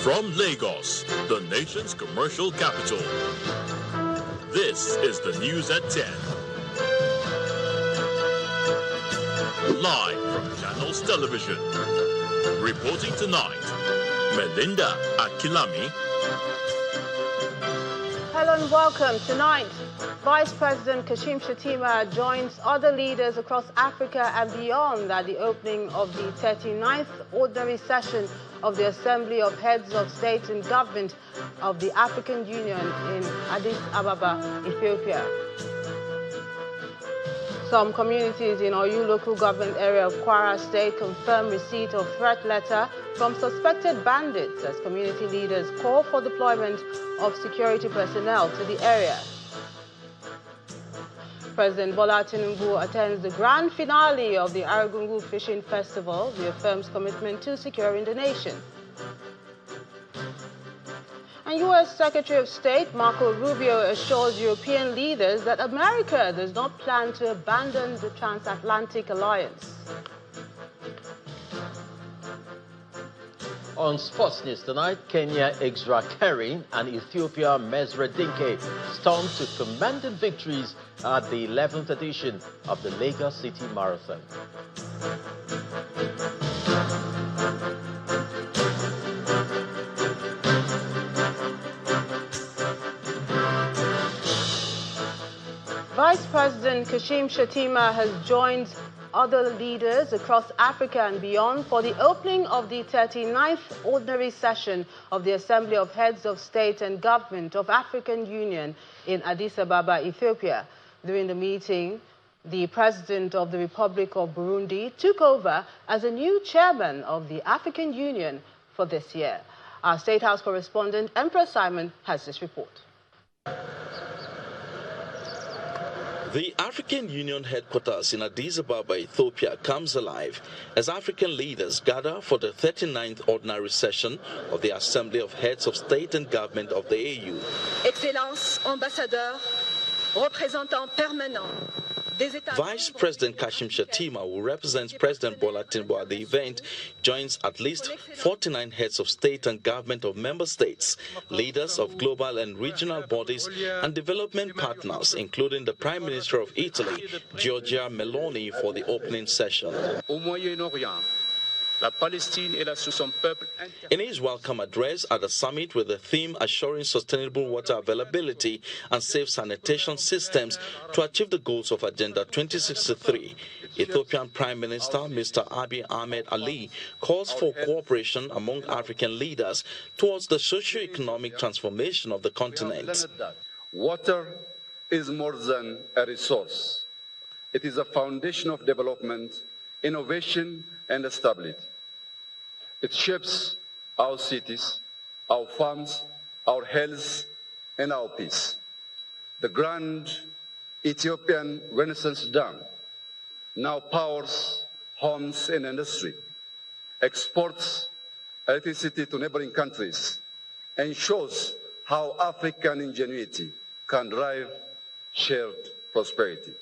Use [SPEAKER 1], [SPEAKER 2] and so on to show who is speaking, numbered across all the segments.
[SPEAKER 1] From Lagos, the nation's commercial capital, this is the news at 10. Live from Channels Television. Reporting tonight, Melinda Akilami.
[SPEAKER 2] Hello and welcome. Tonight, Vice President Kashim Shettima joins other leaders across Africa and beyond at the opening of the 39th Ordinary Session of the Assembly of Heads of State and Government of the African Union in Addis Ababa, Ethiopia. Some communities in Oyo local government area of Kwara State confirm receipt of threat letter from suspected bandits as community leaders call for deployment of security personnel to the area. President Bola Tinubu attends the grand finale of the Argungu Fishing Festival, reaffirms commitment to securing the nation. And U.S. Secretary of State Marco Rubio assures European leaders that America does not plan to abandon the transatlantic alliance.
[SPEAKER 3] On Sports News tonight, Kenya Exra Kerry and Ethiopia Mesre Dinke stormed to commanding victories at the 11th edition of the Lagos City Marathon.
[SPEAKER 2] Vice President Kashim Shettima has joined other leaders across Africa and beyond for the opening of the 39th Ordinary Session of the Assembly of Heads of State and Government of African Union in Addis Ababa, Ethiopia. During the meeting, the President of the Republic of Burundi took over as a new chairman of the African Union for this year. Our State House correspondent, Emperor Simon, has this report.
[SPEAKER 4] The African Union headquarters in Addis Ababa, Ethiopia, comes alive as African leaders gather for the 39th Ordinary Session of the Assembly of Heads of State and Government of the AU.
[SPEAKER 5] Excellence, ambassadeur, représentant permanent.
[SPEAKER 4] Vice President Kashim Shettima, who represents President Bola Tinubu at the event, joins at least 49 heads of state and government of member states, leaders of global and regional bodies, and development partners, including the Prime Minister of Italy, Giorgia Meloni, for the opening session. In his welcome address at the summit with the theme Assuring Sustainable Water Availability and Safe Sanitation Systems to Achieve the Goals of Agenda 2063, Ethiopian Prime Minister Mr. Abiy Ahmed Ali calls for cooperation among African leaders towards the socio-economic transformation of the continent.
[SPEAKER 6] Water is more than a resource. It is a foundation of development, innovation, and stability. It shapes our cities, our farms, our health, and our peace. The grand Ethiopian Renaissance Dam now powers homes and industry, exports electricity to neighboring countries, and shows how African ingenuity can drive shared prosperity.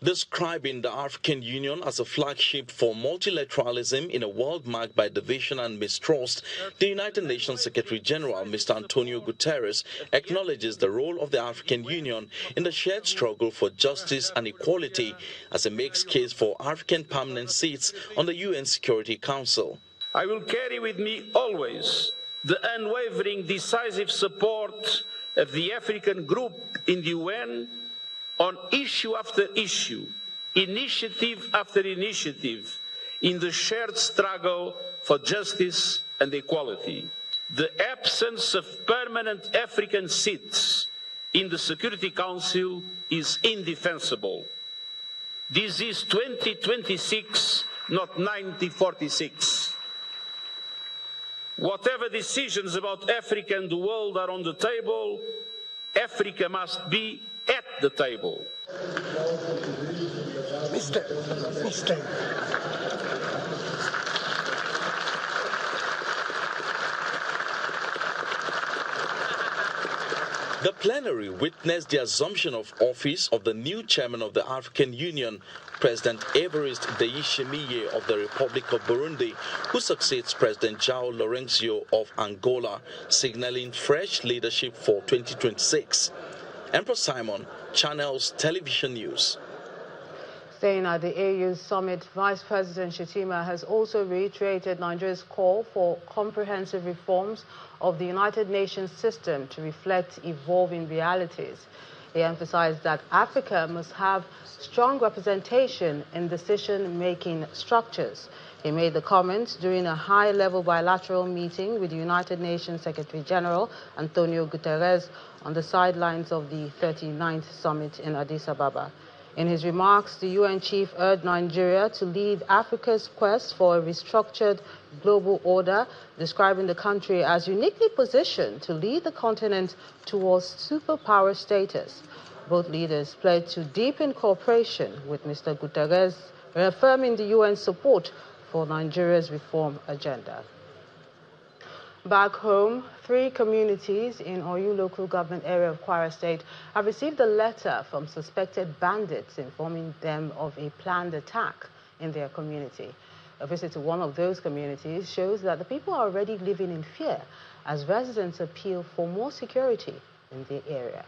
[SPEAKER 4] Describing the African Union as a flagship for multilateralism in a world marked by division and mistrust, the United Nations Secretary-General, Mr. Antonio Guterres, acknowledges the role of the African Union in the shared struggle for justice and equality as it makes case for African permanent seats on the UN Security Council.
[SPEAKER 7] I will carry with me always the unwavering decisive support of the African group in the UN on issue after issue, initiative after initiative, in the shared struggle for justice and equality. The absence of permanent African seats in the Security Council is indefensible. This is 2026, not 1946. Whatever decisions about Africa and the world are on the table, Africa must be at the table.
[SPEAKER 8] Mr.
[SPEAKER 4] The plenary witnessed the assumption of office of the new chairman of the African Union, President Evariste Ndayishimiye of the Republic of Burundi, who succeeds President João Lourenço of Angola, signaling fresh leadership for 2026. Emperor Simon, Channels Television News.
[SPEAKER 2] Staying at the AU summit, Vice President Shettima has also reiterated Nigeria's call for comprehensive reforms of the United Nations system to reflect evolving realities. He emphasized that Africa must have strong representation in decision-making structures. He made the comments during a high-level bilateral meeting with the United Nations Secretary-General Antonio Guterres on the sidelines of the 39th summit in Addis Ababa. In his remarks, the UN chief urged Nigeria to lead Africa's quest for a restructured global order, describing the country as uniquely positioned to lead the continent towards superpower status. Both leaders pledged to deepen cooperation with Mr. Guterres, reaffirming the UN's support for Nigeria's reform agenda. Back home, 3 communities in Oyo local government area of Kwara State have received a letter from suspected bandits informing them of a planned attack in their community. A visit to one of those communities shows that the people are already living in fear as residents appeal for more security in the area.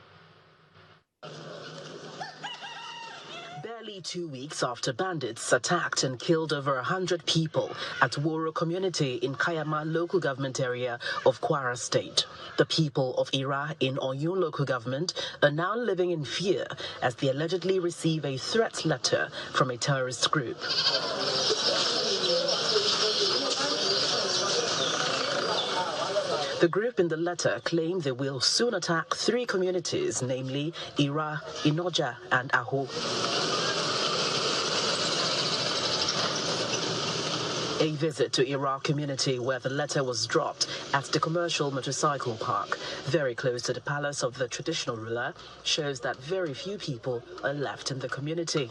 [SPEAKER 8] Barely 2 weeks after bandits attacked and killed over 100 people at Woro community in Kayama local government area of Kwara State, the people of Ira in Oyo local government are now living in fear as they allegedly receive a threat letter from a terrorist group. The group in the letter claim they will soon attack 3 communities, namely Ira, Inoja, and Aho. A visit to Ira community where the letter was dropped at the commercial motorcycle park, very close to the palace of the traditional ruler, shows that very few people are left in the community.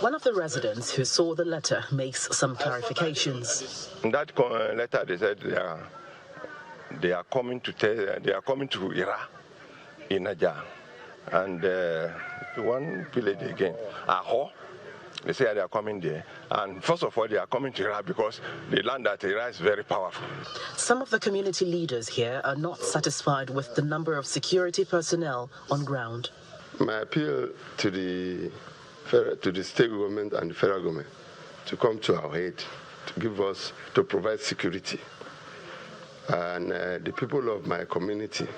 [SPEAKER 8] One of the residents who saw the letter makes some clarifications.
[SPEAKER 9] In that letter, they said they are coming to Ira, Inaja, and one village again, Aho. They say they are coming there, and first of all, they are coming to Ira because they learned that Ira is very powerful. Some of the community leaders here are not satisfied with the number of security personnel on ground.
[SPEAKER 10] My appeal to the state government and the federal government to come to our aid, to provide security. And the people of my community,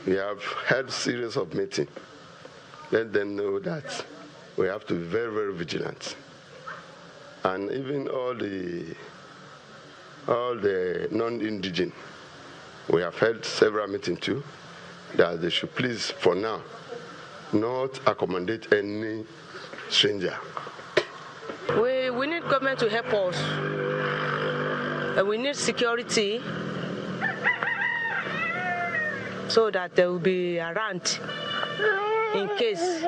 [SPEAKER 10] we have had series of meetings. Let them know that we have to be very, very vigilant. And even all the non-indigenous, we have held several meetings too, that they should please, for now, not accommodate any stranger.
[SPEAKER 11] We need government to help us. And we need security so that they will be around in case.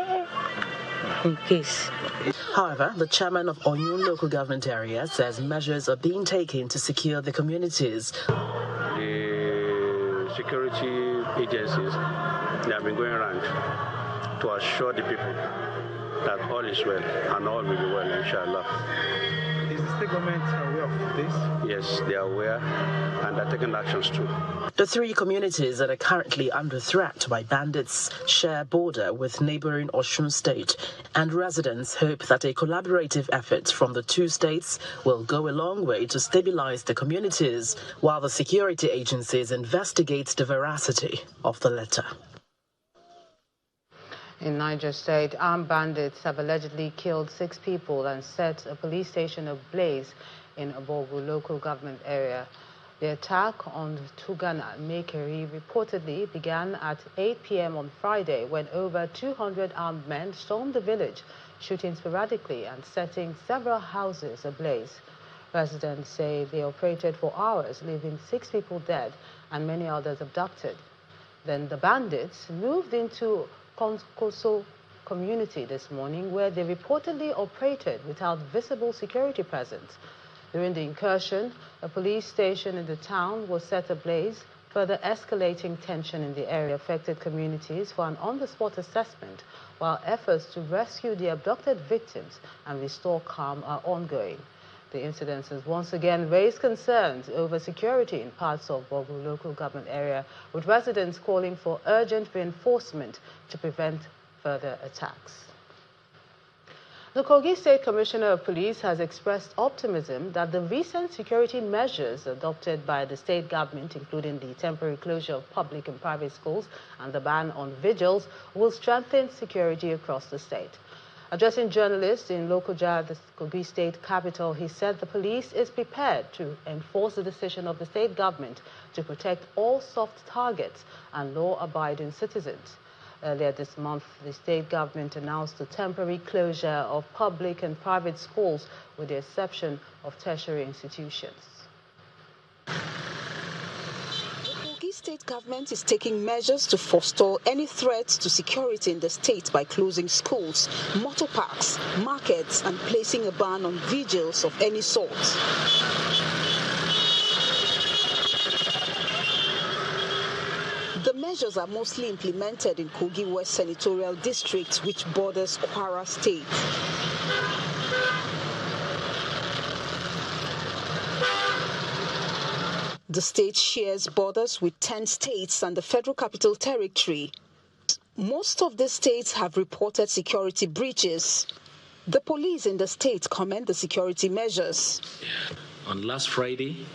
[SPEAKER 8] However, the chairman of Oyo local government area says measures are being taken to secure the communities.
[SPEAKER 12] The security agencies, they have been going around to assure the people that all is well and all will be well, inshallah.
[SPEAKER 13] Is the state government aware of this?
[SPEAKER 12] Yes, they are aware and are taking actions too.
[SPEAKER 8] The 3 communities that are currently under threat by bandits share border with neighboring Osun State, and residents hope that a collaborative effort from the 2 states will go a long way to stabilize the communities while the security agencies investigate the veracity of the letter.
[SPEAKER 2] In Niger State, armed bandits have allegedly killed 6 people and set a police station ablaze in Abogu local government area. The attack on Tugana Mekeri reportedly began at 8 p.m. on Friday when over 200 armed men stormed the village, shooting sporadically and setting several houses ablaze. Residents say they operated for hours, leaving 6 people dead and many others abducted. Then the bandits moved into Konkoso community this morning, where they reportedly operated without visible security presence. During the incursion, a police station in the town was set ablaze, further escalating tension in the area affected communities for an on-the-spot assessment, while efforts to rescue the abducted victims and restore calm are ongoing. The incident has once again raised concerns over security in parts of Bogu local government area, with residents calling for urgent reinforcement to prevent further attacks. The Kogi State Commissioner of Police has expressed optimism that the recent security measures adopted by the state government, including the temporary closure of public and private schools and the ban on vigils, will strengthen security across the state. Addressing journalists in Lokoja, the Kogi State capital, he said the police is prepared to enforce the decision of the state government to protect all soft targets and law-abiding citizens. Earlier this month, the state government announced the temporary closure of public and private schools with the exception of tertiary institutions.
[SPEAKER 14] The Kogi state government is taking measures to forestall any threats to security in the state by closing schools, motor parks, markets, and placing a ban on vigils of any sort. The measures are mostly implemented in Kogi West Senatorial District, which borders Kwara State. The state shares borders with 10 states and the Federal Capital Territory. Most of the states have reported security breaches. The police in the state commend the security measures.
[SPEAKER 15] On last Friday,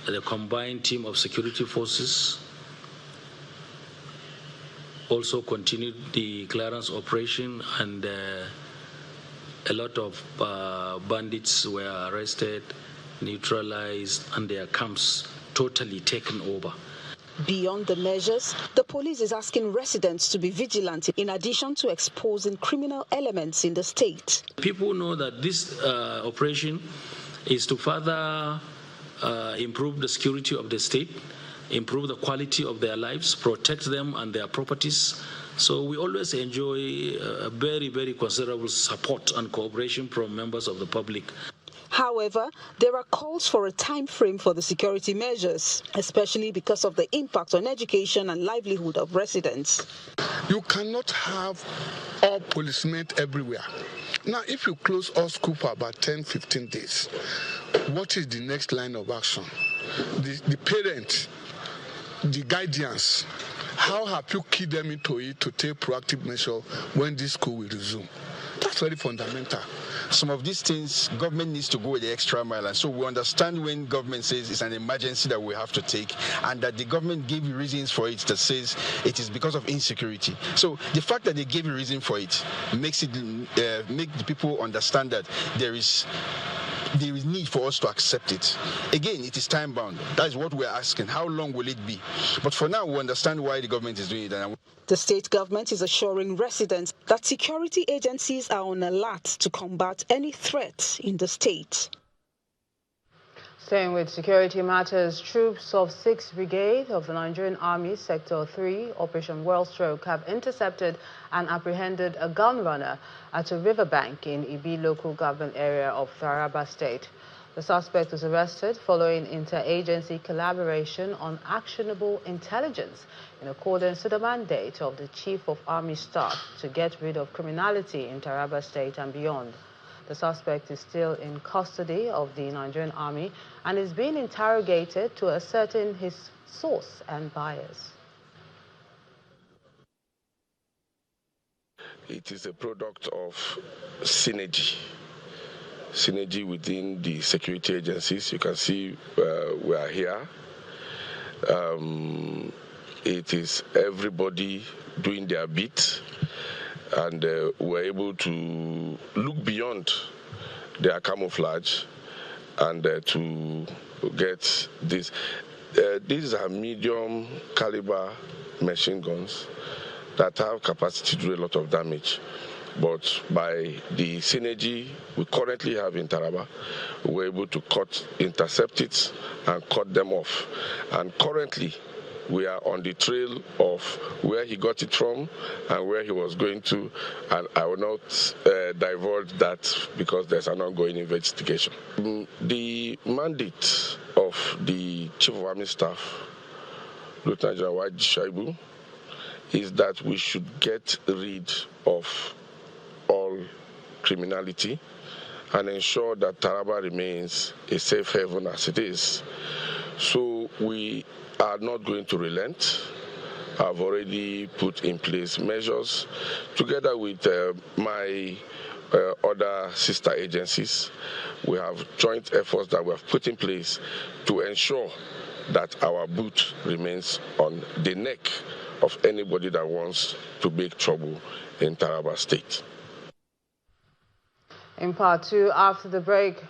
[SPEAKER 15] the combined team of security forces also continued the clearance operation, and a lot of bandits were arrested, neutralized, and their camps totally taken over.
[SPEAKER 14] Beyond the measures, the police is asking residents to be vigilant in addition to exposing criminal elements in the state.
[SPEAKER 15] People know that this operation is to further improve the security of the state, improve the quality of their lives, protect them and their properties. So we always enjoy a very, very considerable support and cooperation from members of the public.
[SPEAKER 14] However, there are calls for a time frame for the security measures, especially because of the impact on education and livelihood of residents.
[SPEAKER 16] You cannot have all policemen everywhere. Now, if you close all schools for about 10-15 days, what is the next line of action? The parents, the guardians, how have you keyed them into it to take proactive measures when this school will resume? That's very fundamental.
[SPEAKER 17] Some of these things, government needs to go the extra mile, and so we understand when government says it's an emergency that we have to take, and that the government gave reasons for it that says it is because of insecurity. So the fact that they gave a reason for it makes it make the people understand that there is need for us to accept it. Again, it is time bound. That is what we're asking. How long will it be? But for now, we understand why the government is doing it.
[SPEAKER 14] The state government is assuring residents that security agencies are on alert to combat any threat in the state.
[SPEAKER 2] Staying with security matters, troops of 6th Brigade of the Nigerian Army, Sector 3, Operation Wellstroke, have intercepted and apprehended a gun runner at a riverbank in Ibi local government area of Taraba State. The suspect was arrested following interagency collaboration on actionable intelligence in accordance to the mandate of the Chief of Army Staff to get rid of criminality in Taraba State and beyond. The suspect is still in custody of the Nigerian Army and is being interrogated to ascertain his source and buyers.
[SPEAKER 18] It is a product of synergy within the security agencies. You can see we are here. It is everybody doing their bit, and we're able to look beyond their camouflage and to get this. These are medium caliber machine guns that have capacity to do a lot of damage. But by the synergy we currently have in Taraba, we're able to intercept it and cut them off. And currently, we are on the trail of where he got it from and where he was going to, and I will not divulge that because there's an ongoing investigation. The mandate of the Chief of Army Staff Lieutenant General Shaibu, is that we should get rid of all criminality and ensure that Taraba remains a safe haven as it is. So we are not going to relent. I've already put in place measures together with my other sister agencies. We have joint efforts that we have put in place to ensure that our boot remains on the neck of anybody that wants to make trouble in Taraba State.
[SPEAKER 2] In part two, after the break,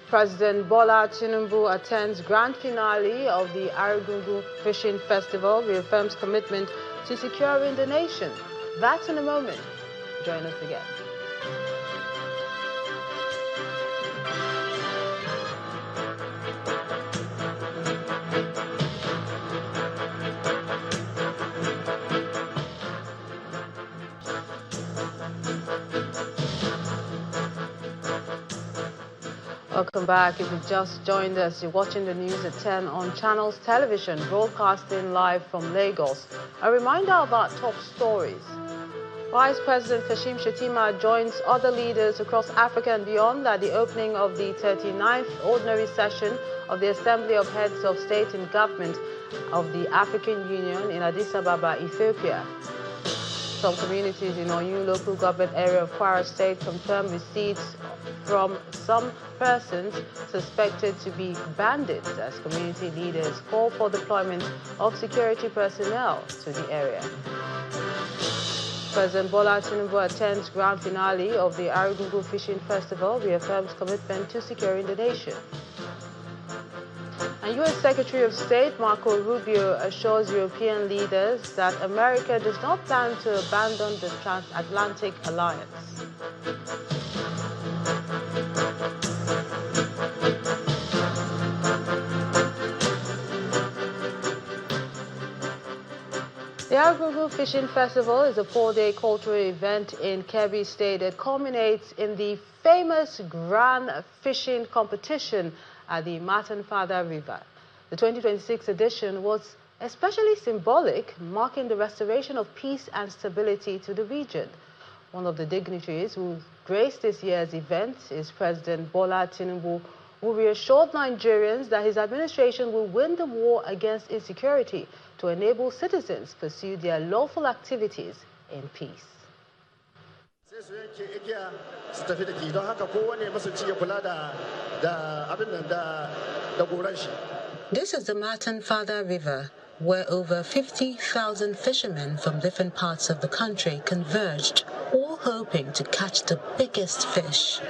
[SPEAKER 2] President Bola Tinubu attends grand finale of the Argungu Fishing Festival, reaffirms commitment to securing the nation. That's in a moment. Join us again. Welcome back. If you've just joined us, you're watching the news at 10 on Channels Television, broadcasting live from Lagos. A reminder about top stories. Vice President Kashim Shettima joins other leaders across Africa and beyond at the opening of the 39th Ordinary Session of the Assembly of Heads of State and Government of the African Union in Addis Ababa, Ethiopia. Some communities in Oyo local government area of Kwara State confirmed receipts from some persons suspected to be bandits as community leaders call for deployment of security personnel to the area. President Bola Tinubu attends grand finale of the Argungu Fishing Festival, reaffirms commitment to securing the nation. And U.S. Secretary of State Marco Rubio assures European leaders that America does not plan to abandon the transatlantic alliance. The Argungu Fishing Festival is a 4-day cultural event in Kebbi State that culminates in the famous Grand Fishing Competition at the Matanfada River. The 2026 edition was especially symbolic, marking the restoration of peace and stability to the region. One of the dignitaries who graced this year's event is President Bola Tinubu, who reassured Nigerians that his administration will win the war against insecurity to enable citizens pursue their lawful activities in peace. This is the Matanfada River, where over 50,000 fishermen from different parts of the country converged, all hoping to catch the biggest fish.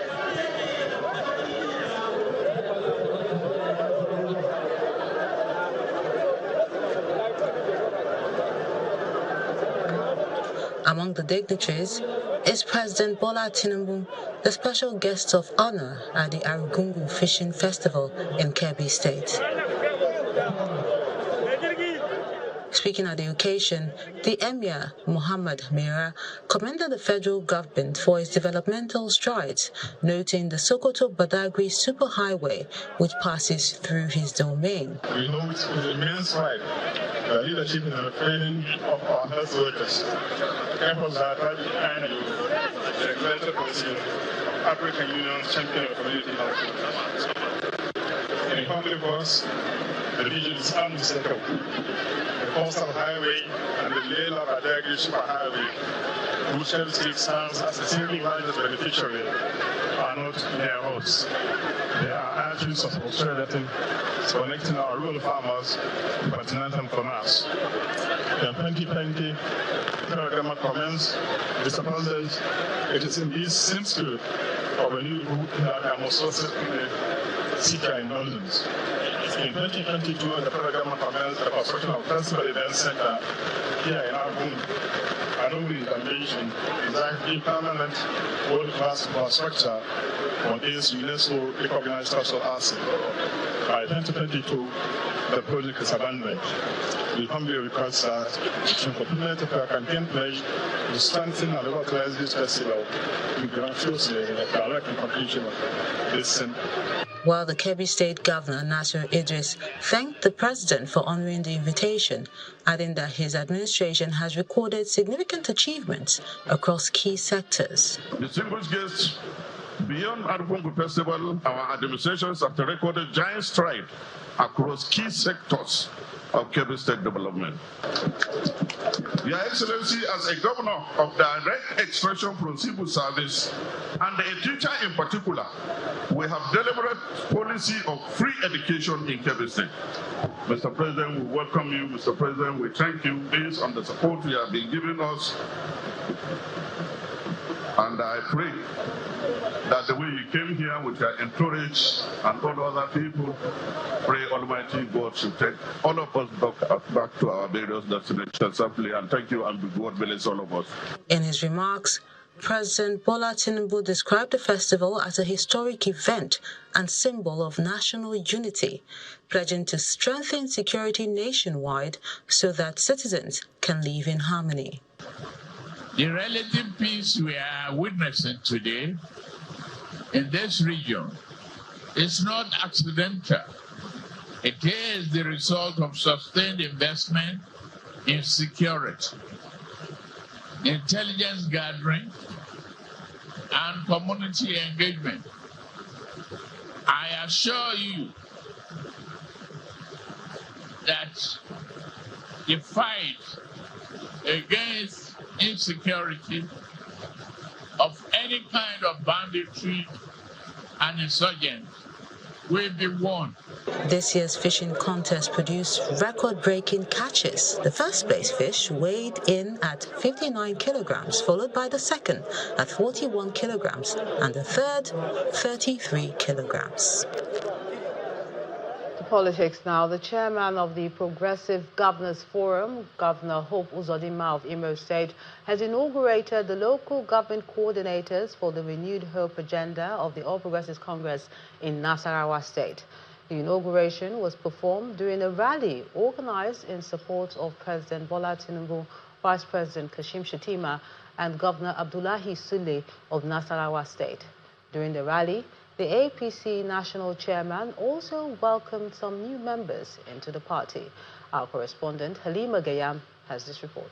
[SPEAKER 2] Among the dignitaries is President Bola Tinubu, the special guest of honor at the Argungu Fishing Festival in Kebbi State. Speaking at the occasion, the Emir, Muhammad Mira, commended the federal government for its developmental strides, noting the Sokoto-Badagry superhighway, which passes through his domain.
[SPEAKER 19] We know with immense pride the leadership and the training of our health workers. Efforts that are behind you, the executive position of African Union's champion of community health. In public works, the region is unmistakable. The coastal highway and the Lela Badagry superhighway, which Kebbi State stands as the single largest beneficiary, are not mere roads. They are arteries of prosperity connecting our rural farmers to continental commerce. In 2020, the government commenced this proposal. It is in this same spirit of a new route that I most certainly seek your indulgence. In 2022, the federal government commenced the construction of the Festival Event Center here in Argungu. An over intervention designed to permanent world-class infrastructure for this UNESCO recognized cultural asset. By 2022, the project is abandoned. We humbly request that in fulfillment of our campaign pledge to strengthen and revitalize this festival, we grant closely the direct completion of this center.
[SPEAKER 8] while the Kebbi State Governor, Nasir Idris, thanked the President for honoring the invitation, adding that his administration has recorded significant achievements across key sectors.
[SPEAKER 20] Distinguished guests, beyond Argungu Festival, our administrations have recorded giant strides across key sectors of Kebbi State development. Your Excellency, as a governor of direct expression from civil service and a teacher in particular, we have deliberate policy of free education in Kebbi State. Mr. President, we welcome you. Mr. President, we thank you based on the support you have been giving us. And I pray that the way you came here with your encourage and all other people, pray Almighty God should take all of us back to our various destinations safely. And thank you, and God bless all of us.
[SPEAKER 8] In his remarks, President Bola Tinubu described the festival as a historic event and symbol of national unity, pledging to strengthen security nationwide so that citizens can live in harmony.
[SPEAKER 21] The relative peace we are witnessing today in this region is not accidental. It is the result of sustained investment in security, intelligence gathering, and community engagement. I assure you that the fight against insecurity of any kind of banditry and insurgents will be won.
[SPEAKER 8] This year's fishing contest produced record-breaking catches. The first place fish weighed in at 59 kilograms, followed by the second at 41 kilograms, and the third 33 kilograms.
[SPEAKER 2] Politics now. The chairman of the Progressive Governors Forum, Governor Hope Uzodinma of Imo State, has inaugurated the local government coordinators for the renewed hope agenda of the All Progressives Congress in Nasarawa State. The inauguration was performed during a rally organized in support of President Bola Tinubu, Vice President Kashim Shettima, and Governor Abdullahi Sule of Nasarawa State. During the rally, the APC national chairman also welcomed some new members into the party. Our correspondent Halima Gayam has this report.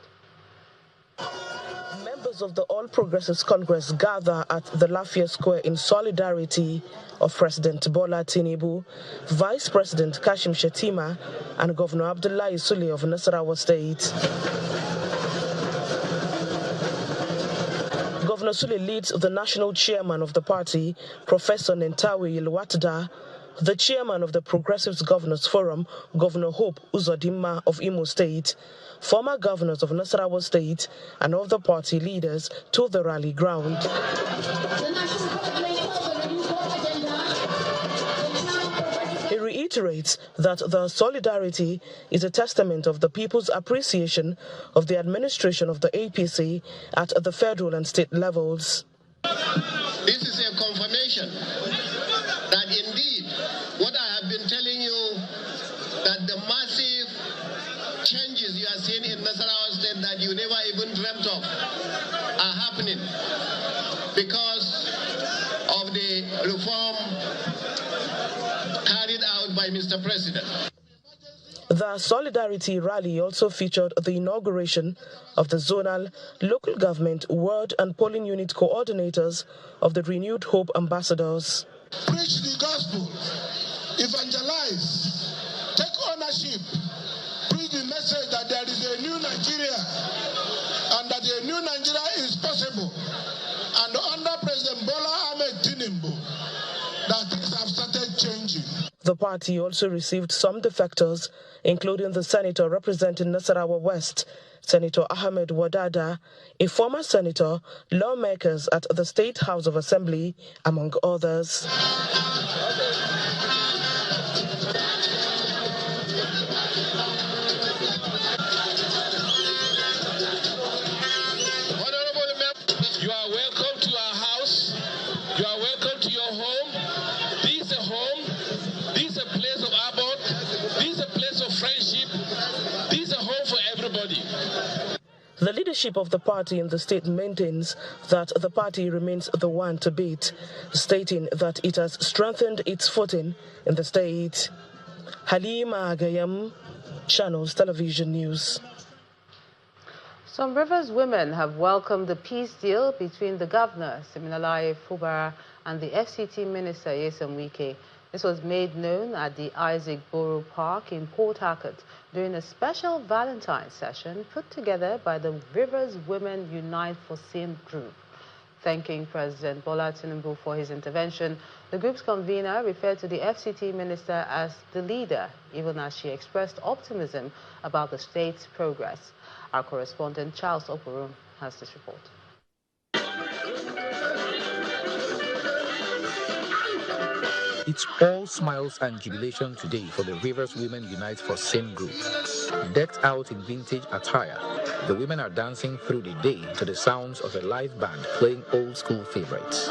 [SPEAKER 22] Members of the All Progressives Congress gather at the Lafayette Square in solidarity of President Bola Tinubu, Vice President Kashim Shettima, and Governor Abdullahi Sule of Nasarawa State. Governor Sule leads the national chairman of the party, Professor Nentawe Yilwatda, the chairman of the Progressives Governors Forum, Governor Hope Uzodinma of Imo State, former governors of Nasarawa State, and other party leaders to the rally ground. He reiterates that the solidarity is a testament of the people's appreciation of the administration of the APC at the federal and state levels.
[SPEAKER 23] This is a confirmation that indeed what I have been telling you, that the massive changes you are seeing in Nasarawa State that you never even dreamt of are happening because of the reform carried out by Mr. President.
[SPEAKER 22] The Solidarity Rally also featured the inauguration of the zonal, local government, ward and polling unit coordinators of the Renewed Hope Ambassadors.
[SPEAKER 24] Preach the gospel, evangelize, take ownership, preach the message that there is a new Nigeria and that a new Nigeria is possible. And under President Bola Ahmed Tinubu, that things have started changing.
[SPEAKER 22] The party also received some defectors, including the senator representing Nasarawa West, Senator Ahmed Wadada, a former senator, lawmakers at the State House of Assembly, among others.
[SPEAKER 23] Honorable members, you are welcome to our house. You are welcome to your home. This is a home. This is a place of abode. This is a place of friendship. This is a home for everybody.
[SPEAKER 22] The The leadership of the party in the state maintains that the party remains the one to beat, stating that it has strengthened its footing in the state. Halima Agayam, Channels Television News.
[SPEAKER 2] Some Rivers women have welcomed the peace deal between the governor, Siminalayi Fubara, and the FCT minister, Nyesom Wike. This was made known at the Isaac Borough Park in Port Harcourt during a special Valentine's session put together by the Rivers Women Unite for Sin group. Thanking President Bola Tinubu for his intervention, the group's convener referred to the FCT minister as the leader, even as she expressed optimism about the state's progress. Our correspondent Charles Oporum has this report.
[SPEAKER 1] It's all smiles and jubilation today for the Rivers Women Unite for Sin group. Decked out in vintage attire, the women are dancing through the day to the sounds of a live band playing old school favorites.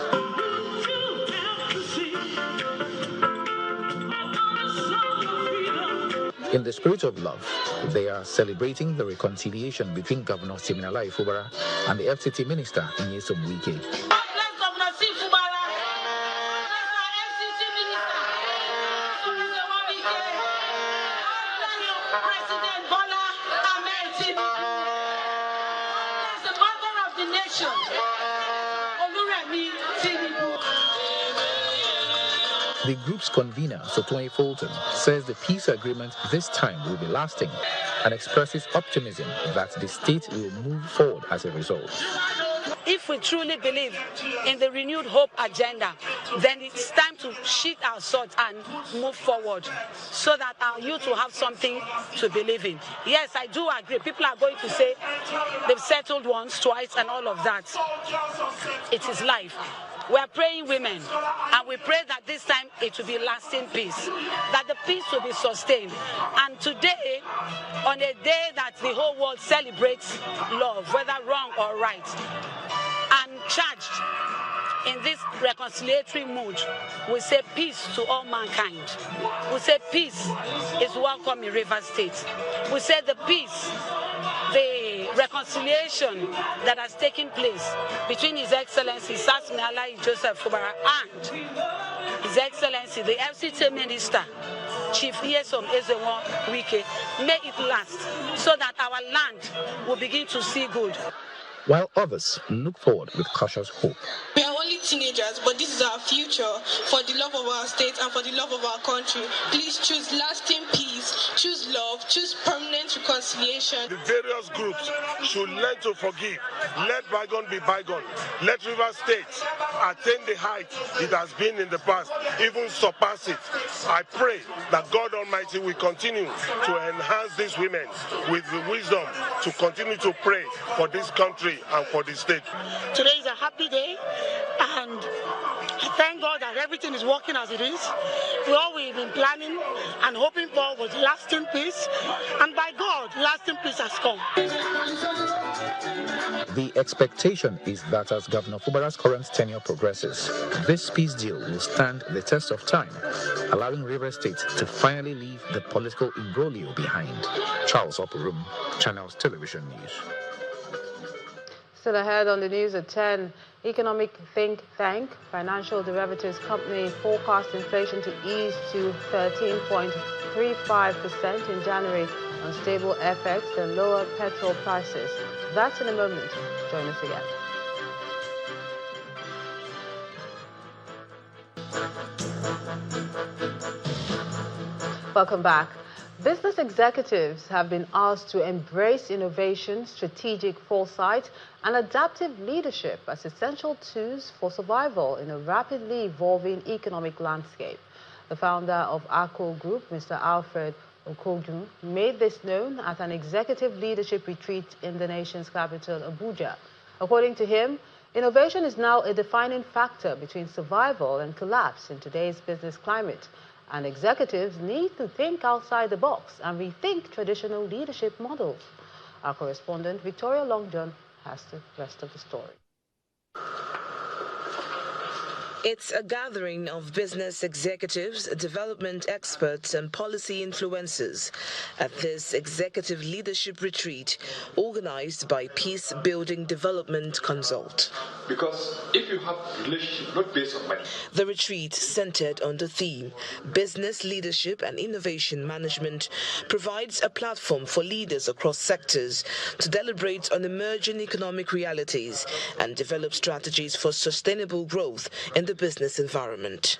[SPEAKER 1] In the spirit of love, they are celebrating the reconciliation between Governor Siminalayi Fubara and the FCT minister, Nyesom Wike. The group's convener, Sotoye Fulton, says the peace agreement this time will be lasting and expresses optimism that the state will move forward as a result.
[SPEAKER 3] If we truly believe in the renewed hope agenda, then it's time to sheath our swords and move forward so that our youth will have something to believe in. Yes, I do agree. People are going to say they've settled once, twice, and all of that. It is life. We are praying women, and we pray that this time it will be lasting peace, that the peace will be sustained. And today, on a day that the whole world celebrates love, whether wrong or right, and charged in this reconciliatory mood, we say peace to all mankind. We say peace is welcome in Rivers State. We say the peace, the reconciliation that has taken place between His Excellency Siminalayi Joseph Fubara and His Excellency the FCT Minister, Chief Nyesom Wike, may it last so that our land will begin to see good.
[SPEAKER 1] While others look forward with cautious hope.
[SPEAKER 5] We are only teenagers, but this is our future. For the love of our state and for the love of our country, please choose lasting peace, choose love, choose permanent reconciliation.
[SPEAKER 6] The various groups should learn to forgive. Let bygone be bygone. Let Rivers State attain the height it has been in the past, even surpass it. I pray that God Almighty will continue to enhance these women with the wisdom to continue to pray for this country and for the state.
[SPEAKER 25] Today is a happy day, and I thank God that everything is working as it is. All we've been planning and hoping for was lasting peace, and by God, lasting peace has come.
[SPEAKER 1] The expectation is that as Governor Fubara's current tenure progresses, this peace deal will stand the test of time, allowing Rivers State to finally leave the political imbroglio behind. Charles Oporum, Channels Television News.
[SPEAKER 2] Still ahead on the news at 10, economic think tank Financial Derivatives Company forecast inflation to ease to 13.35% in January on stable FX and lower petrol prices. That's in a moment. Join us again. Welcome back. Business executives have been asked to embrace innovation, strategic foresight, and adaptive leadership as essential tools for survival in a rapidly evolving economic landscape. The founder of ACO Group, Mr. Alfred Okogun, made this known at an executive leadership retreat in the nation's capital, Abuja. According to him, innovation is now a defining factor between survival and collapse in today's business climate. And executives need to think outside the box and rethink traditional leadership models. Our correspondent, Victoria Long John, has the rest of the story.
[SPEAKER 22] It's a gathering of business executives, development experts, and policy influencers at this executive leadership retreat organized by Peace Building Development Consult.
[SPEAKER 4] Because if you have relationship not based on money.
[SPEAKER 22] The retreat centered on the theme Business Leadership and Innovation Management provides a platform for leaders across sectors to deliberate on emerging economic realities and develop strategies for sustainable growth in the business environment.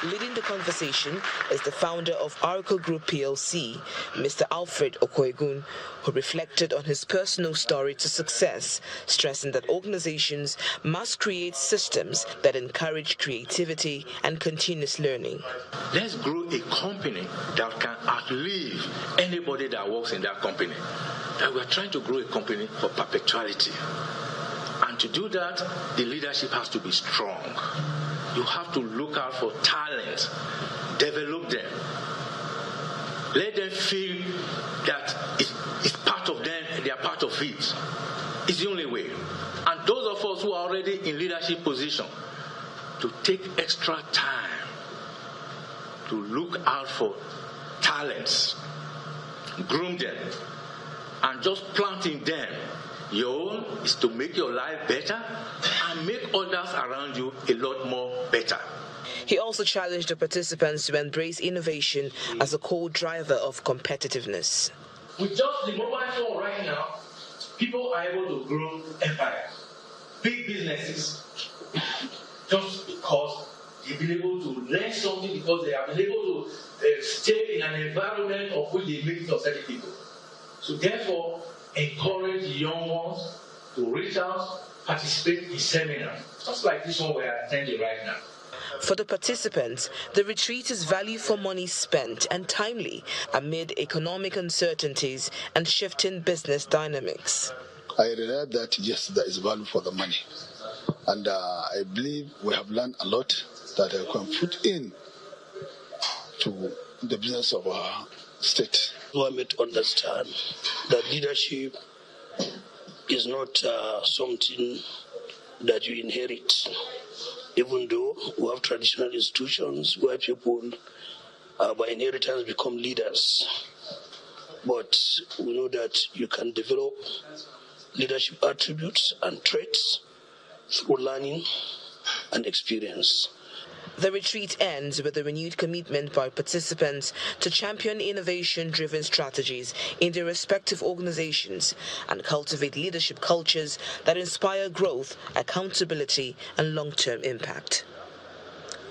[SPEAKER 22] Leading the conversation is the founder of Argungu Group PLC, Mr. Alfred Okoegun, who reflected on his personal story to success, stressing that organizations must create systems that encourage creativity and continuous learning.
[SPEAKER 7] Let's grow a company that can outlive anybody that works in that company. And we're trying to grow a company for perpetuality. And to do that, the leadership has to be strong. You have to look out for talent, develop them. Let them feel that it's part of them, they are part of it. It's the only way. And those of us who are already in leadership position, to take extra time to look out for talents, groom them, and just planting them. Your own is to make your life better and make others around you a lot more better.
[SPEAKER 22] He also challenged the participants to embrace innovation as a core driver of competitiveness.
[SPEAKER 7] With just the mobile phone right now, people are able to grow empires, big businesses, just because they've been able to learn something, because they have been able to stay in an environment of which they make certain people. So therefore, encourage young ones to reach out, participate in seminars, just like this one we're attending right now.
[SPEAKER 22] For the participants, the retreat is value for money spent and timely amid economic uncertainties and shifting business dynamics.
[SPEAKER 24] I realized that yes, there is value for the money. And I believe we have learned a lot that I can put in to the business of our state.
[SPEAKER 9] Government understand that leadership is not something that you inherit. Even though we have traditional institutions where people by inheritance become leaders, but we know that you can develop leadership attributes and traits through learning and experience.
[SPEAKER 22] The retreat ends with a renewed commitment by participants to champion innovation-driven strategies in their respective organizations and cultivate leadership cultures that inspire growth, accountability, and long-term impact.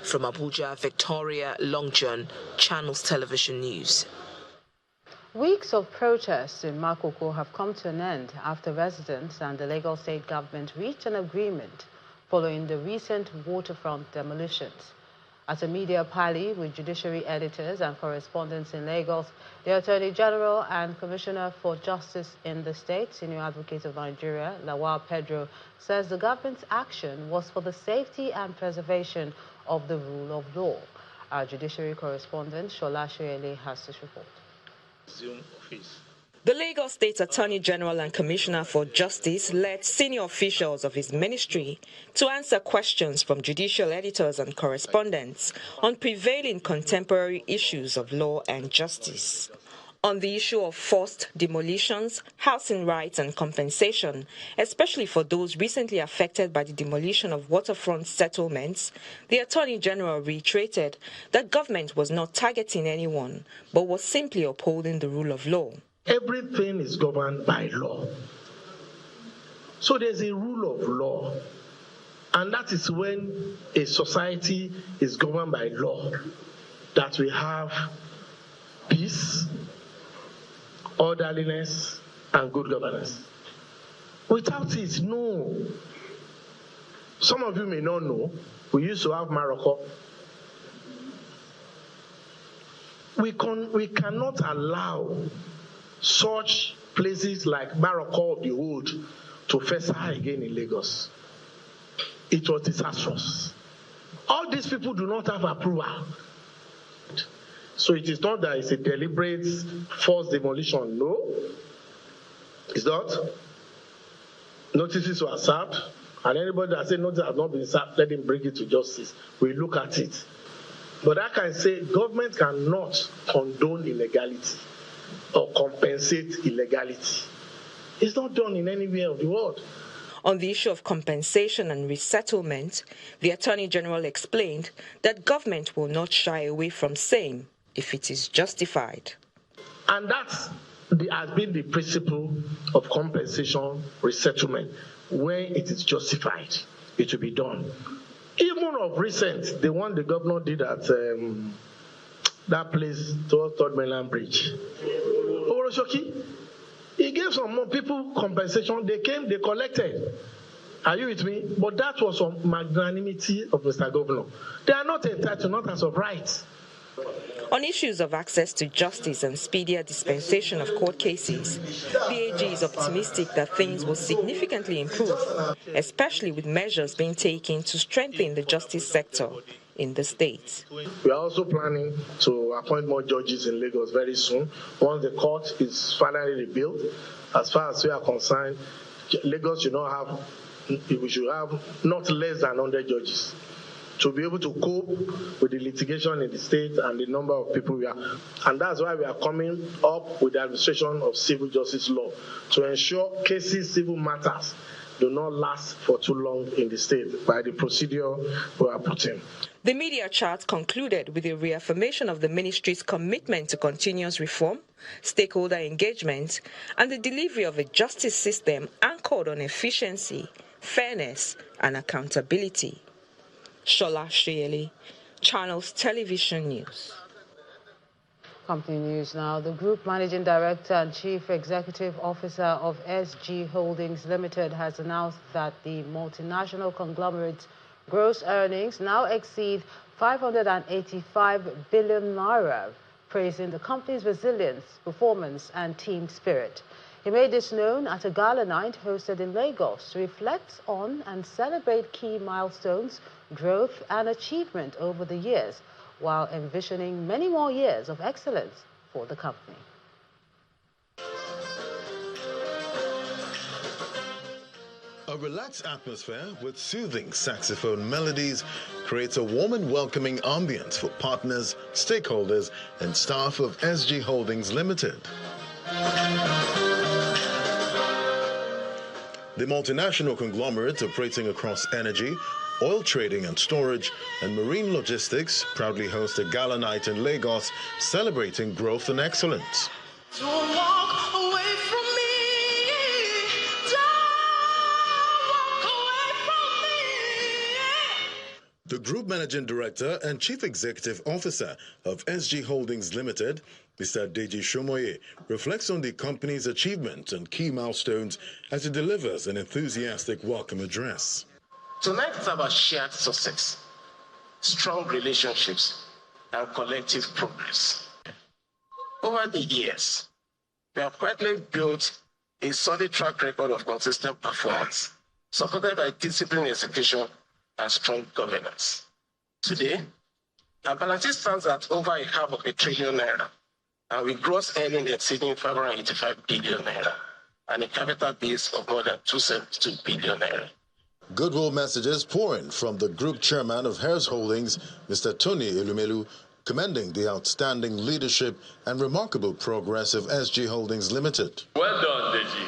[SPEAKER 22] From Abuja, Victoria Longjohn, Channels Television News.
[SPEAKER 2] Weeks of protests in Makoko have come to an end after residents and the Lagos State government reached an agreement following the recent waterfront demolitions. At a media parley with judiciary editors and correspondents in Lagos, the Attorney General and Commissioner for Justice in the state, Senior Advocate of Nigeria, Lawal Pedro, says the government's action was for the safety and preservation of the rule of law. Our judiciary correspondent, Shola Shoyele, has this report.
[SPEAKER 10] The Lagos State Attorney General and Commissioner for Justice led senior officials of his ministry to answer questions from judicial editors and correspondents on prevailing contemporary issues of law and justice. On the issue of forced demolitions, housing rights and compensation, especially for those recently affected by the demolition of waterfront settlements, the Attorney General reiterated that government was not targeting anyone, but was simply upholding the rule of law.
[SPEAKER 11] Everything is governed by law. So there's a rule of law. And that is when a society is governed by law, that we have peace, orderliness, and good governance. Without it, no. Some of you may not know, we used to have Morocco. We cannot allow such places like Morocco of the old to fester again in Lagos. It was disastrous. All these people do not have approval. So it is not that it's a deliberate forced demolition. No, it's not. notices were served, and anybody that said notice has not been served, let him bring it to justice. We look at it. But I can say government cannot condone illegality or compensate illegality. It's not done in anywhere of the world.
[SPEAKER 10] On the issue of compensation and resettlement, the Attorney General explained that government will not shy away from saying if it is justified.
[SPEAKER 11] And that has been the principle of compensation resettlement. When it is justified, it will be done. Even of recent, the one the governor did at that place towards Third Mainland Bridge. Oroshoki, he gave some more people compensation. They came, they collected. Are you with me? But that was some magnanimity of Mr. Governor. They are not entitled, not as of right.
[SPEAKER 10] On issues of access to justice and speedier dispensation of court cases, the AG is optimistic that things will significantly improve, especially with measures being taken to strengthen the justice sector in the state.
[SPEAKER 11] We are also planning to appoint more judges in Lagos very soon, once the court is finally rebuilt. As far as we are concerned, Lagos we should have not less than 100 judges to be able to cope with the litigation in the state and the number of people we are. And that's why we are coming up with the administration of civil justice law to ensure cases, civil matters, do not last for too long in the state by the procedure we are putting.
[SPEAKER 10] The media chart concluded with a reaffirmation of the ministry's commitment to continuous reform, stakeholder engagement, and the delivery of a justice system anchored on efficiency, fairness, and accountability. Shola Shieli, Channels Television News.
[SPEAKER 2] Company news now. The Group Managing Director and Chief Executive Officer of SG Holdings Limited has announced that the multinational conglomerate's gross earnings now exceed 585 billion naira, praising the company's resilience, performance, and team spirit. He made this known at a gala night hosted in Lagos to reflect on and celebrate key milestones, growth, and achievement over the years, while envisioning many more years of excellence for the company.
[SPEAKER 12] A relaxed atmosphere with soothing saxophone melodies creates a warm and welcoming ambience for partners, stakeholders, and staff of SG Holdings Limited. The multinational conglomerate operating across energy, oil trading and storage, and marine logistics proudly hosts a gala night in Lagos celebrating growth and excellence.
[SPEAKER 13] Don't walk away from me. Don't walk away from me.
[SPEAKER 12] The Group Managing Director and Chief Executive Officer of SG Holdings Limited, Mr. Deji Shomoye, reflects on the company's achievements and key milestones as he delivers an enthusiastic welcome address.
[SPEAKER 15] Tonight is about shared success, strong relationships, and collective progress. Over the years, we have quietly built a solid track record of consistent performance, supported by disciplined execution and strong governance. Today, our balance sheet stands at over 500 billion naira, and with gross earnings exceeding 585 billion naira, and a capital base of more than 272 billion naira.
[SPEAKER 12] Goodwill messages pouring from the Group Chairman of Heirs Holdings, Mr. Tony Elumelu, commending the outstanding leadership and remarkable progress of SG Holdings Limited.
[SPEAKER 16] Well done, Deji.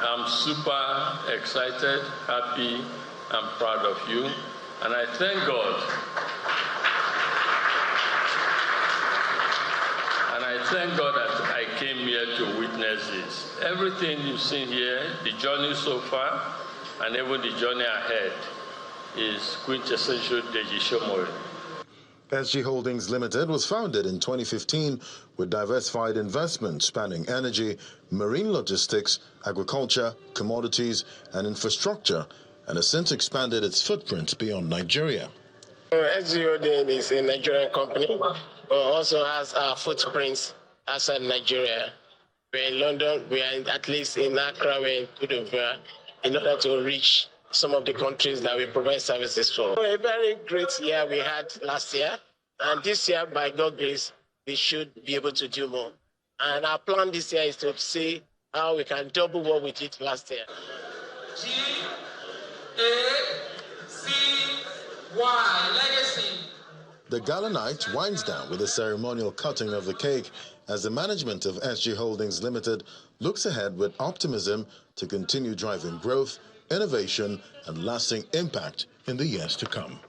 [SPEAKER 16] I'm super excited, happy, and proud of you, and I thank God. And I thank God that I came here to witness this. Everything you've seen here, the journey so far, and even the journey ahead, is quintessential Deji Shomoye.
[SPEAKER 12] SG Holdings Limited was founded in 2015 with diversified investments spanning energy, marine logistics, agriculture, commodities, and infrastructure, and has since expanded its footprint beyond Nigeria.
[SPEAKER 15] SG Holdings is a Nigerian company, but also has our footprints outside Nigeria. We're in London, we are at least in Accra, we're in Cote d'Ivoire, in order to reach some of the countries that we provide services for. A very great year we had last year, and this year, by God's grace, we should be able to do more. And our plan this year is to see how we can double what we did last year.
[SPEAKER 14] G-A-C-Y, legacy.
[SPEAKER 12] The gala night winds down with a ceremonial cutting of the cake as the management of SG Holdings Limited looks ahead with optimism to continue driving growth, innovation, and lasting impact in the years to come.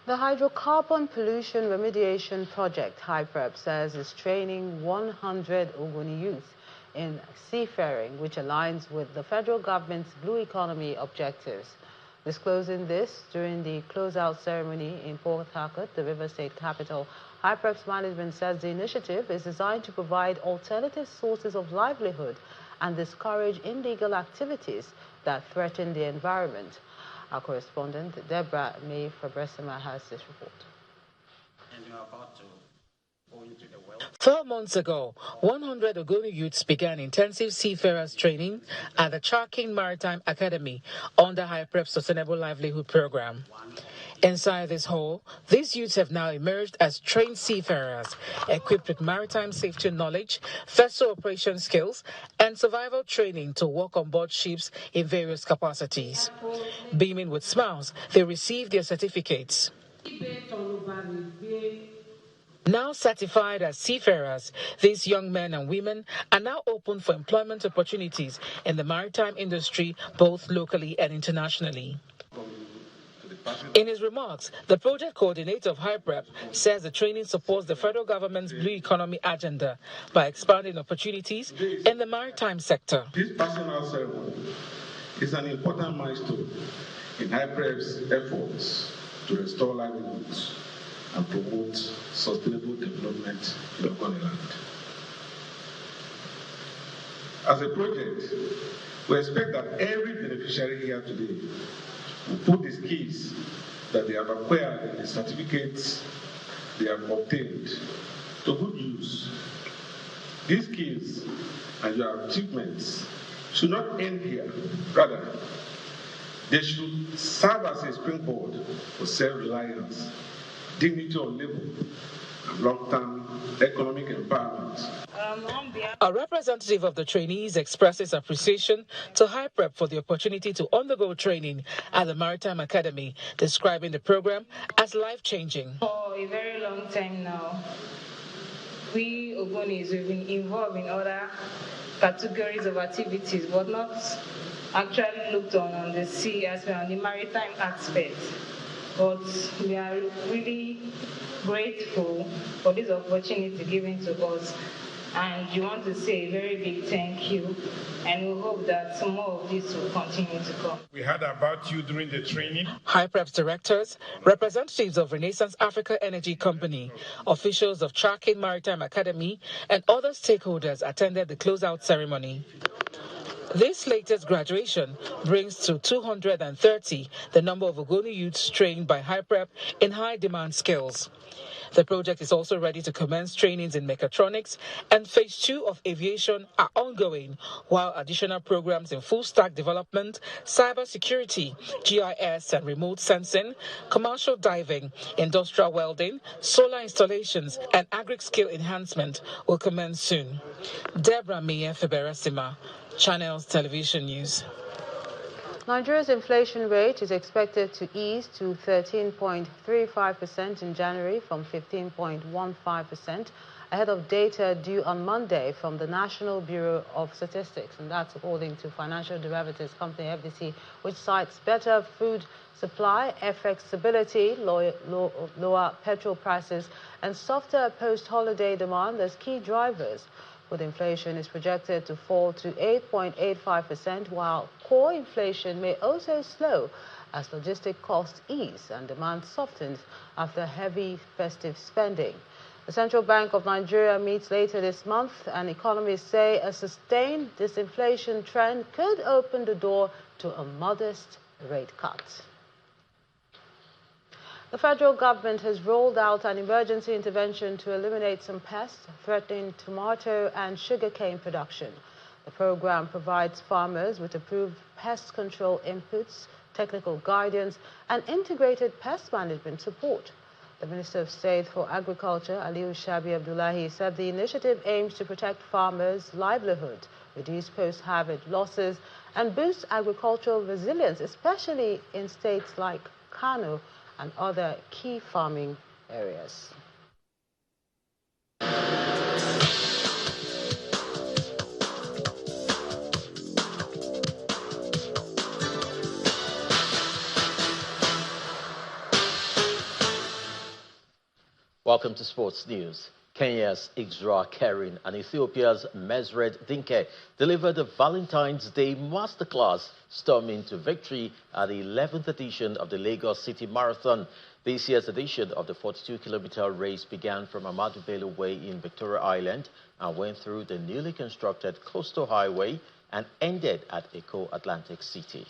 [SPEAKER 2] The hydrocarbon pollution remediation project, HYPREP, says is training 100 Ogoni youth in seafaring, which aligns with the federal government's blue economy objectives. Disclosing this during the closeout ceremony in Port Harcourt, the River State capital, HYPREP's management says the initiative is designed to provide alternative sources of livelihood and discourage illegal activities that threaten the environment. Our correspondent, Deborah May Fabresima, has this report.
[SPEAKER 17] And you're about to go into the well.
[SPEAKER 18] 4 months ago, 100 Ogoni youths began intensive seafarers training at the Charking Maritime Academy under HYPREP's Sustainable Livelihood Program. Inside this hall, these youths have now emerged as trained seafarers, equipped with maritime safety knowledge, vessel operation skills, and survival training to work on board ships in various capacities. Beaming with smiles, they received their certificates. Now certified as seafarers, these young men and women are now open for employment opportunities in the maritime industry, both locally and internationally. In his remarks, the project coordinator of HYPREP says the training supports the federal government's blue economy agenda by expanding opportunities in the maritime sector.
[SPEAKER 19] This personal ceremony is an important milestone in HYPREP's efforts to restore livelihoods and promote sustainable development in Ogoni land. As a project, we expect that every beneficiary here today will put the skills that they have acquired and the certificates they have obtained to good use. These skills and your achievements should not end here. Rather, they should serve as a springboard for self-reliance, dignity of labor, and long-term economic empowerment.
[SPEAKER 18] A representative of the trainees expresses appreciation to HYPREP for the opportunity to undergo training at the Maritime Academy, describing the program as life-changing.
[SPEAKER 20] For a very long time now, we Ogonis have been involved in other categories of activities, but not actually looked on the sea as well, on the maritime aspect. But we are really grateful for this opportunity given to us. And we want to say a very big thank you, and we hope that some more of this will continue to come.
[SPEAKER 19] We heard about you during the training.
[SPEAKER 18] HYPREP's directors, representatives of Renaissance Africa Energy Company, officials of Charking Maritime Academy, and other stakeholders attended the closeout ceremony. This latest graduation brings to 230 the number of Ogoni youths trained by HYPREP in high-demand skills. The project is also ready to commence trainings in mechatronics, and phase 2 of aviation are ongoing, while additional programs in full-stack development, cybersecurity, GIS and remote sensing, commercial diving, industrial welding, solar installations, and agric skill enhancement will commence soon. Deborah May Fabresima, Channels Television News.
[SPEAKER 2] Nigeria's inflation rate is expected to ease to 13.35% in January from 15.15%, ahead of data due on Monday from the National Bureau of Statistics, and that's according to financial derivatives company FDC, which cites better food supply, FX stability, lower petrol prices, and softer post-holiday demand as key drivers. Food inflation is projected to fall to 8.85%, while core inflation may also slow as logistic costs ease and demand softens after heavy festive spending. The Central Bank of Nigeria meets later this month, and economists say a sustained disinflation trend could open the door to a modest rate cut. The federal government has rolled out an emergency intervention to eliminate some pests threatening tomato and sugarcane production. The program provides farmers with approved pest control inputs, technical guidance, and integrated pest management support. The Minister of State for Agriculture, Aliu Shabi Abdullahi, said the initiative aims to protect farmers' livelihood, reduce post-harvest losses, and boost agricultural resilience, especially in states like Kano and other key farming areas.
[SPEAKER 3] Welcome to Sports News. Kenya's Isra Kerin and Ethiopia's Mesret Dinke delivered a Valentine's Day masterclass, storming to victory at the 11th edition of the Lagos City Marathon. This year's edition of the 42-kilometer race began from Ahmadu Bello Way in Victoria Island and went through the newly constructed Coastal Highway and ended at Eco Atlantic City.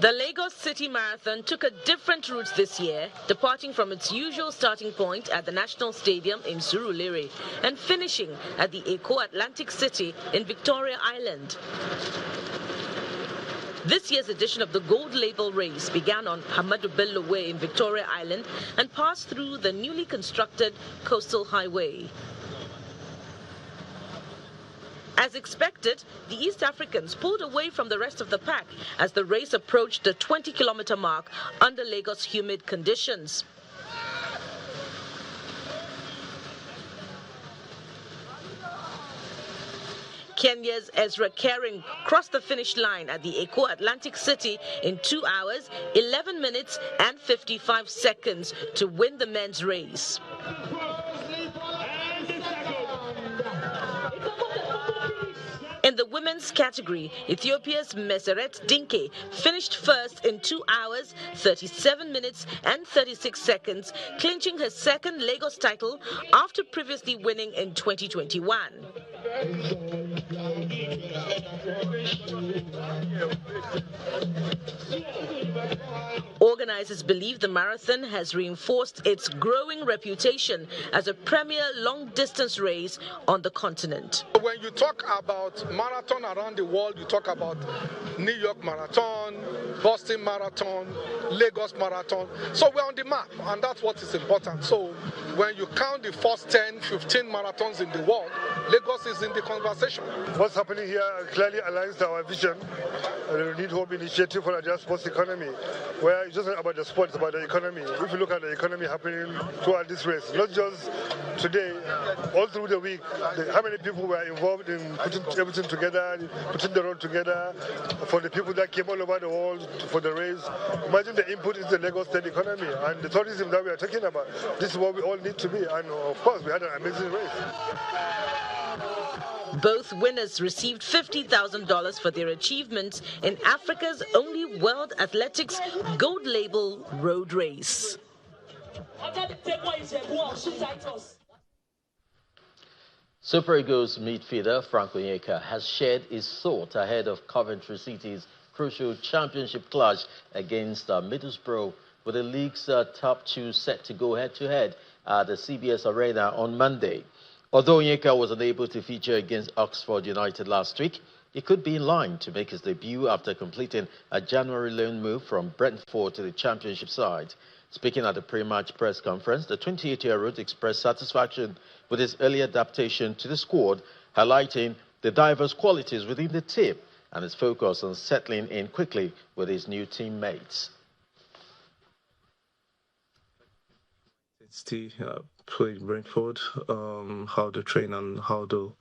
[SPEAKER 5] The Lagos City Marathon took a different route this year, departing from its usual starting point at the National Stadium in Surulere and finishing at the Eco Atlantic City in Victoria Island. This year's edition of the Gold Label race began on Ahmadu Bello Way in Victoria Island and passed through the newly constructed Coastal Highway. As expected, the East Africans pulled away from the rest of the pack as the race approached the 20-kilometer mark under Lagos' humid conditions. Kenya's Isra Kerin crossed the finish line at the Eco Atlantic City in 2 hours, 11 minutes and 55 seconds to win the men's race. In the women's category, Ethiopia's Mesret Dinke finished first in 2 hours, 37 minutes and 36 seconds, clinching her second Lagos title after previously winning in 2021. Organizers believe the marathon has reinforced its growing reputation as a premier long-distance race on the continent.
[SPEAKER 19] When you talk about marathon around the world, you talk about New York Marathon, Boston Marathon, Lagos Marathon. So we're on the map, and that's what is important. So when you count the first 10, 15 marathons in the world, Lagos is in the conversation.
[SPEAKER 8] What's happening here clearly aligns to our vision, the Need Hope initiative for a just sports economy, where it's just not about the sport, it's about the economy. If you look at the economy happening throughout this race, not just today, all through the week, how many people were involved in putting everything together, putting the road together, for the people that came all over the world for the race. Imagine the input into the Lagos state economy and the tourism that we are talking about. This is what we all need to be, and of course we had an amazing race.
[SPEAKER 5] Both winners received $50,000 for their achievements in Africa's only World Athletics Gold Label road race.
[SPEAKER 3] Super Eagles midfielder Frank Onyeka has shared his thought ahead of Coventry City's crucial championship clash against Middlesbrough, with the league's top two set to go head-to-head at the CBS Arena on Monday. Although Onyeka was unable to feature against Oxford United last week, he could be in line to make his debut after completing a January loan move from Brentford to the championship side. Speaking at the pre-match press conference, the 28-year-old expressed satisfaction with his early adaptation to the squad, highlighting the diverse qualities within the team and his focus on settling in quickly with his new teammates.
[SPEAKER 21] Play Brentford, how to train and how to,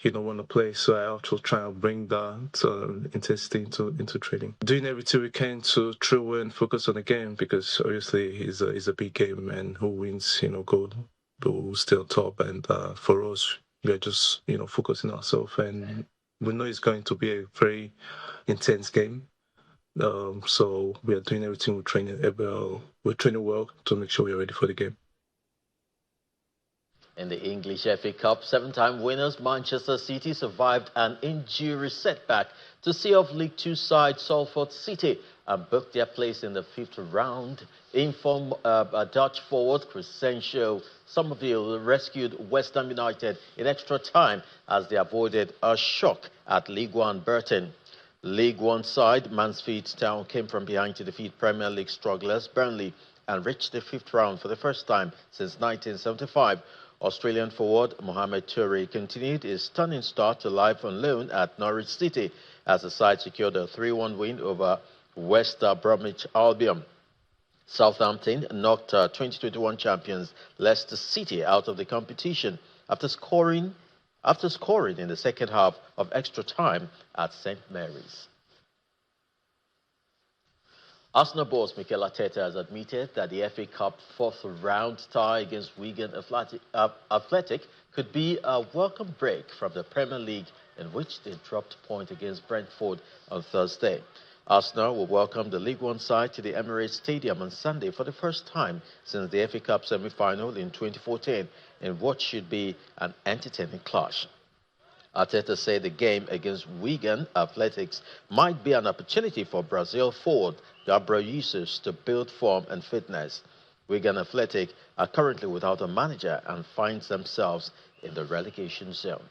[SPEAKER 21] want to play. So I also try and bring that intensity into training. Doing everything we can to throw and focus on the game, because obviously it's a big game, and who wins, gold, will stay on top. And for us, we are just, focusing ourselves, and we know it's going to be a very intense game. So we are doing everything we're training well to make sure we are ready for the game.
[SPEAKER 3] In the English FA Cup, 7-time winners Manchester City survived an injury setback to see off League Two side Salford City and booked their place in the 5th round. Informed Dutch forward Crescencio Somerville rescued West Ham United in extra time as they avoided a shock at League One Burton. League One side Mansfield Town came from behind to defeat Premier League strugglers Burnley and reached the 5th round for the first time since 1975. Australian forward Mohamed Toure continued his stunning start to life on loan at Norwich City as the side secured a 3-1 win over West Bromwich Albion. Southampton knocked 2021 champions Leicester City out of the competition after scoring in the second half of extra time at St. Mary's. Arsenal boss Mikel Arteta has admitted that the FA Cup 4th round tie against Wigan Athletic could be a welcome break from the Premier League, in which they dropped point against Brentford on Thursday. Arsenal will welcome the League One side to the Emirates Stadium on Sunday for the first time since the FA Cup semi-final in 2014 in what should be an entertaining clash. Arteta said the game against Wigan Athletics might be an opportunity for Brazil forward Gabriel Jesus to build form and fitness. Wigan Athletic are currently without a manager and find themselves in the relegation zone.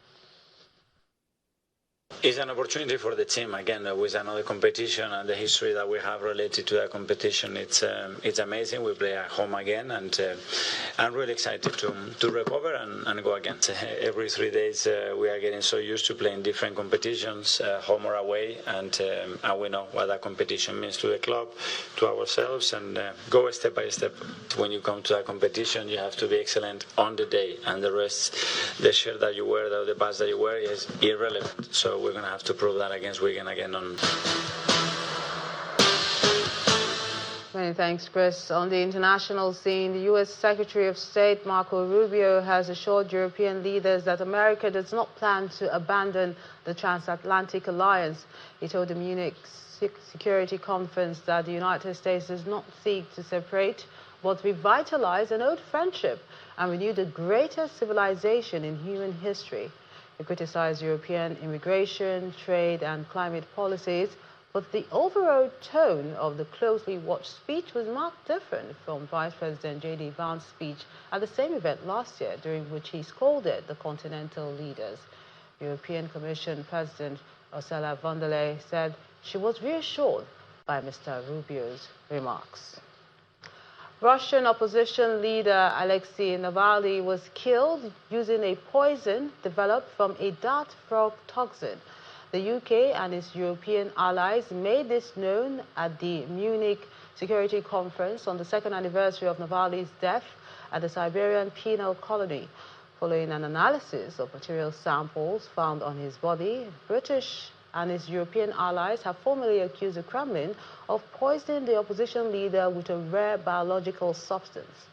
[SPEAKER 1] It's an opportunity for the team, again, with another competition and the history that we have related to that competition. It's amazing. We play at home again, and I'm really excited to recover and go again. Every 3 days we are getting so used to playing different competitions, home or away, and we know what that competition means to the club, to ourselves, and go step by step. When you come to a competition, you have to be excellent on the day, and the rest, the shirt that you wear, the badge that you wear is irrelevant. So we're going to have to prove that against Wigan again on.
[SPEAKER 2] Many thanks, Chris. On the international scene, the U.S. Secretary of State Marco Rubio has assured European leaders that America does not plan to abandon the transatlantic alliance. He told the Munich Security Conference that the United States does not seek to separate, but revitalize an old friendship and renew the greatest civilization in human history. He criticized European immigration, trade and climate policies, but the overall tone of the closely watched speech was marked different from Vice President J.D. Vance's speech at the same event last year, during which he scolded the continental leaders. European Commission President Ursula von der Leyen said she was reassured by Mr. Rubio's remarks. Russian opposition leader Alexei Navalny was killed using a poison developed from a dart frog toxin. The UK and its European allies made this known at the Munich Security Conference on the 2nd anniversary of Navalny's death at the Siberian penal colony. Following an analysis of material samples found on his body, British and his European allies have formally accused the Kremlin of poisoning the opposition leader with a rare biological substance.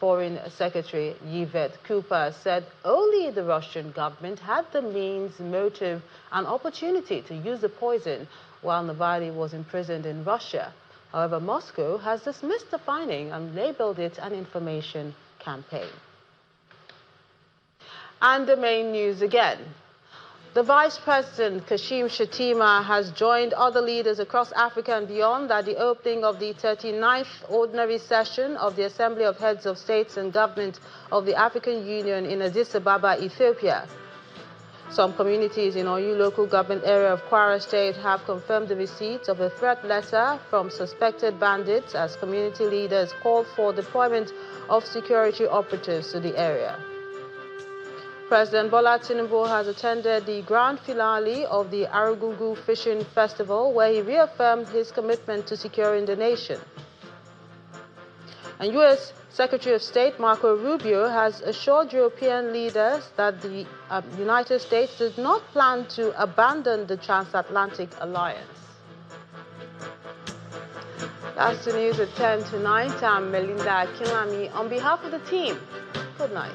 [SPEAKER 2] Foreign Secretary Yvette Cooper said only the Russian government had the means, motive and opportunity to use the poison while Navalny was imprisoned in Russia. However, Moscow has dismissed the finding and labeled it an information campaign. And the main news again. The Vice President, Kashim Shettima, has joined other leaders across Africa and beyond at the opening of the 39th Ordinary Session of the Assembly of Heads of States and Government of the African Union in Addis Ababa, Ethiopia. Some communities in Oyo local government area of Kwara State have confirmed the receipt of a threat letter from suspected bandits as community leaders call for deployment of security operatives to the area. President Bola Tinubu has attended the grand finale of the Argungu Fishing Festival, where he reaffirmed his commitment to securing the nation. And U.S. Secretary of State Marco Rubio has assured European leaders that the United States does not plan to abandon the transatlantic alliance. That's the news at 10 tonight. I'm Melinda Akinlami. On behalf of the team, good night.